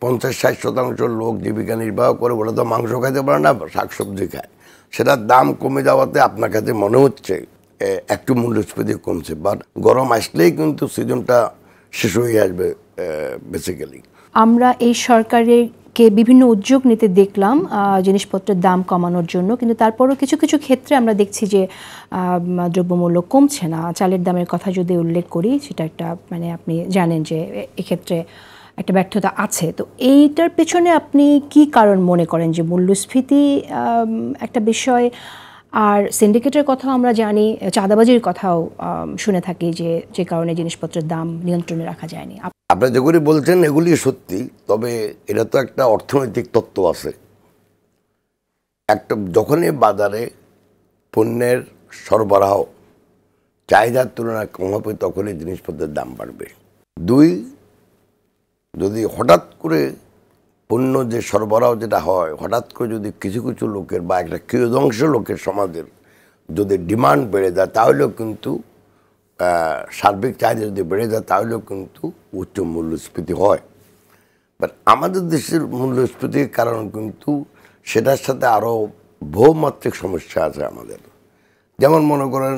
50-60% লোক জীবিকা নির্বাহ করে, ওরা তো মাংস খাইতে পারে না, শাকসবজি খায়। সেটার দাম কমে যাওয়াতে আপনার কাছে মনে হচ্ছে একটু মূল্যস্ফীতি কমছে, বাট গরম আসলেই কিন্তু সিজনটা শেষ হয়ে আসবে বেসিক্যালি। আমরা এই সরকারকে বিভিন্ন উদ্যোগ নিতে দেখলাম জিনিসপত্রের দাম কমানোর জন্য, কিন্তু তারপরও কিছু কিছু ক্ষেত্রে আমরা দেখছি যে দ্রব্যমূল্য কমছে না। চালের দামের কথা যদি উল্লেখ করি, সেটা একটা মানে আপনি জানেন যে এক্ষেত্রে একটা ব্যর্থতা আছে। তো এইটার পেছনে আপনি কি কারণ মনে করেন? যে মূল্যস্ফীতি একটা বিষয়, আর সিন্ডিকেটের কথাও আমরা জানি, চাঁদাবাজির কথাও শুনে থাকি যে কারণে জিনিসপত্রের দাম নিয়ন্ত্রণে রাখা যায়নি। আপনি যেগুলি বলছেন এগুলি সত্যি, তবে এটা তো একটা অর্থনৈতিক তত্ত্ব আছে। একটা যখনই বাজারে পণ্যের সরবরাহ চাহিদার তুলনায় কম হবে, তখনই জিনিসপত্রের দাম বাড়বে। দুই, যদি হঠাৎ করে পণ্য যে সরবরাহ যেটা হয়, হঠাৎ করে যদি কিছু কিছু লোকের বা একটা কিয়দংশ লোকের সমাজের যদি ডিমান্ড বেড়ে যায়, তাহলেও কিন্তু সার্বিক চাহিদা যদি বেড়ে যায়, তাহলেও কিন্তু উচ্চ মূল্যস্ফীতি হয়। বাট আমাদের দেশের মূল্যস্ফীতির কারণ কিন্তু সেটার সাথে আরও বহুমাত্রিক সমস্যা আছে আমাদের। যেমন মনে করেন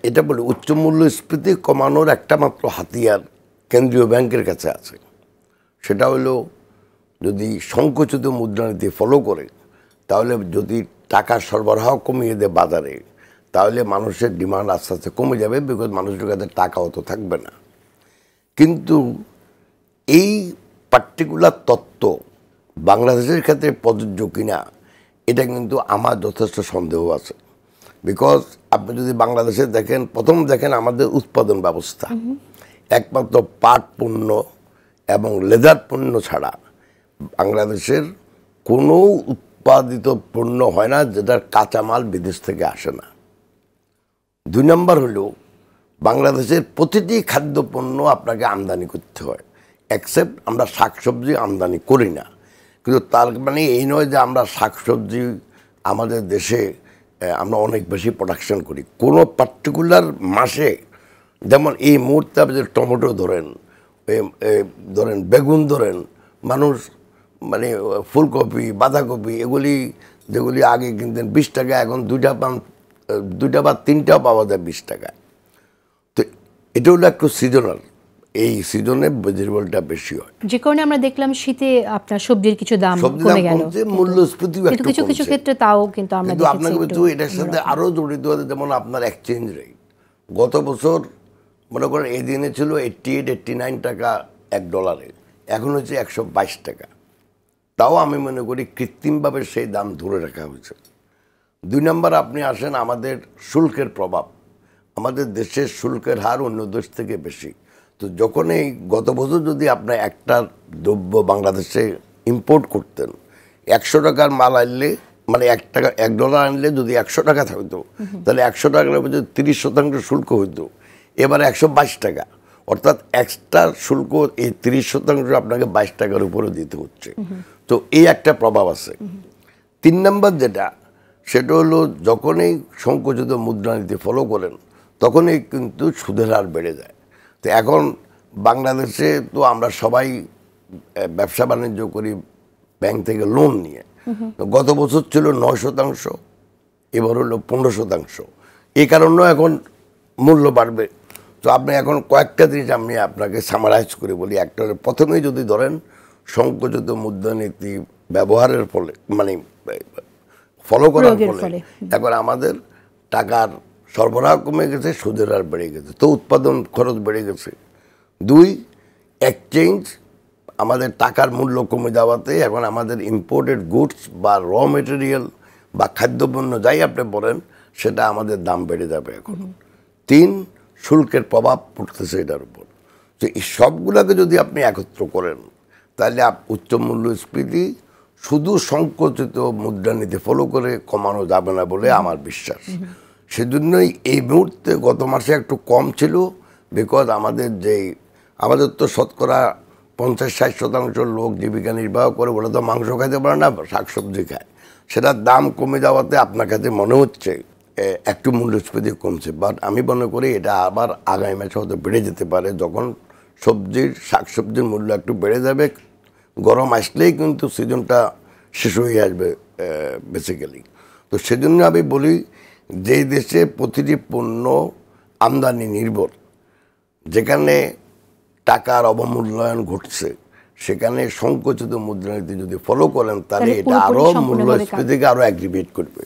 এটা বলে উচ্চ মূল্যস্ফীতি কমানোর একটা মাত্র হাতিয়ার কেন্দ্রীয় ব্যাংকের কাছে আছে। সেটা হলো যদি সংকুচিত মুদ্রানীতি ফলো করে, তাহলে যদি টাকা সরবরাহ কমিয়ে দেয় বাজারে, তাহলে মানুষের ডিমান্ড আস্তে আস্তে কমে যাবে, বিকজ মানুষের কাছে টাকা অত থাকবে না। কিন্তু এই পার্টিকুলার তত্ত্ব বাংলাদেশের ক্ষেত্রে প্রযোজ্য কিনা, এটা কিন্তু আমার যথেষ্ট সন্দেহ আছে। বিকজ আপনি যদি বাংলাদেশে দেখেন, প্রথম দেখেন আমাদের উৎপাদন ব্যবস্থা, একমাত্র পাট পণ্য এবং লেদার পণ্য ছাড়া বাংলাদেশের কোনো উৎপাদিত পণ্য হয় না যেটার কাঁচামাল বিদেশ থেকে আসে না। দুই নম্বর হলো বাংলাদেশের প্রতিটি খাদ্যপণ্য আপনাকে আমদানি করতে হয়, এক্সেপ্ট আমরা শাকসবজি আমদানি করি না। কিন্তু তার মানে এই নয় যে আমরা শাকসবজি আমাদের দেশে আমরা অনেক বেশি প্রোডাকশন করি কোনো পার্টিকুলার মাসে। যেমন এই মুহূর্তে আপনি যে টমেটো ধরেন, বেগুন ধরেন, মানুষ মানে ফুলকপি, বাঁধাকপি এগুলি যেগুলি আগে কিনতেন 20 টাকা, এখন দুইটা বা তিনটাও পাওয়া যায় 20 টাকা। তো এটা হলো একটু সিজনাল, এই সিজনে ভেজিটেবলটা বেশি হয়, যে কারণে আমরা দেখলাম শীতে আপনার সবজির কিছু দাম কমে গেল, মূল্যস্ফীতিও একটু কিছু কিছু ক্ষেত্রে তাও কিন্তু আমরা দেখেছি। আপনাকে কিন্তু এটার সাথে আরও জড়িত আছে, যেমন আপনার এক্সচেঞ্জ রেট। গত বছর মনে করেন এই দিনে ছিল 88-89 টাকা $1, এখন হচ্ছে 122 টাকা। তাও আমি মনে করি কৃত্রিমভাবে সেই দাম ধরে রাখা হয়েছে। দুই নম্বর আপনি আসেন আমাদের শুল্কের প্রভাব। আমাদের দেশের শুল্কের হার অন্য দেশ থেকে বেশি। তো যখন এই গত বছর যদি আপনার একটা দ্রব্য বাংলাদেশে ইম্পোর্ট করতেন, 100 টাকার মাল আনলে মানে $1 আনলে যদি 100 টাকা থাকতো, তাহলে 100 টাকার উপর যদি 30% শুল্ক হইতো, এবার 122 টাকা, অর্থাৎ এক্সট্রা শুল্ক এই 30% আপনাকে 22 টাকার উপরে দিতে হচ্ছে। তো এই একটা প্রভাব আছে। 3 নম্বর যেটা, সেটা হলো যখনই সংকুচিত মুদ্রানীতি ফলো করেন, তখনই কিন্তু সুদের হার বেড়ে যায়। তো এখন বাংলাদেশে তো আমরা সবাই ব্যবসা বাণিজ্য করি ব্যাংক থেকে লোন নিয়ে। গত বছর ছিল 9%, এবার হলো 15%। এই কারণেও এখন মূল্য বাড়বে। তো আপনি এখন কয়েকটা জিনিস আমি আপনাকে সামারাইজ করে বলি। একটা প্রথমেই যদি ধরেন সংকুচিত মুদ্রানীতি ব্যবহারের ফলে মানে ফলো করার ফলে এখন আমাদের টাকার সরবরাহ কমে গেছে, সুদের হার বেড়ে গেছে, তো উৎপাদন খরচ বেড়ে গেছে। দুই, এক্সচেঞ্জ, আমাদের টাকার মূল্য কমে যাওয়াতে এখন আমাদের ইম্পোর্টেড গুডস বা র মেটেরিয়াল বা খাদ্যপণ্য যাই আপনি বলেন, সেটা আমাদের দাম বেড়ে যাবে এখন। 3, শুল্কের প্রভাব পড়তেছে এটার উপর। তো এই সবগুলোকে যদি আপনি একত্র করেন, তাহলে উচ্চ মূল্যস্ফীতি শুধু সংকুচিত মুদ্রানীতি ফলো করে কমানো যাবে না বলে আমার বিশ্বাস। সেজন্যই এই মুহূর্তে গত মাসে একটু কম ছিল, বিকজ আমাদের তো শতকরা 50-60% লোক জীবিকা নির্বাহ করে, ওরা তো মাংস খাইতে পারে না, শাকসবজি খায়। সেটার দাম কমে যাওয়াতে আপনার কাছে মনে হচ্ছে একটু মূল্যস্ফীতি কমছে, বাট আমি মনে করি এটা আবার আগামী মাসে হয়তো বেড়ে যেতে পারে, যখন সবজির শাকসবজির মূল্য একটু বেড়ে যাবে। গরম আসলেই কিন্তু সিজনটা শেষ হয়ে আসবে বেসিক্যালি। তো সেজন্য আমি বলি, যেই দেশে প্রতিটি পণ্য আমদানি নির্ভর, যেখানে টাকার অবমূল্যায়ন ঘটছে, সেখানে সংকুচিত মুদ্রানীতি যদি ফলো করেন, তাহলে এটা পুরোপুরি আরও সম্পূর্ণভাবে মূল্যস্ফীতিকে আরও অ্যাগ্রিভেট করবে।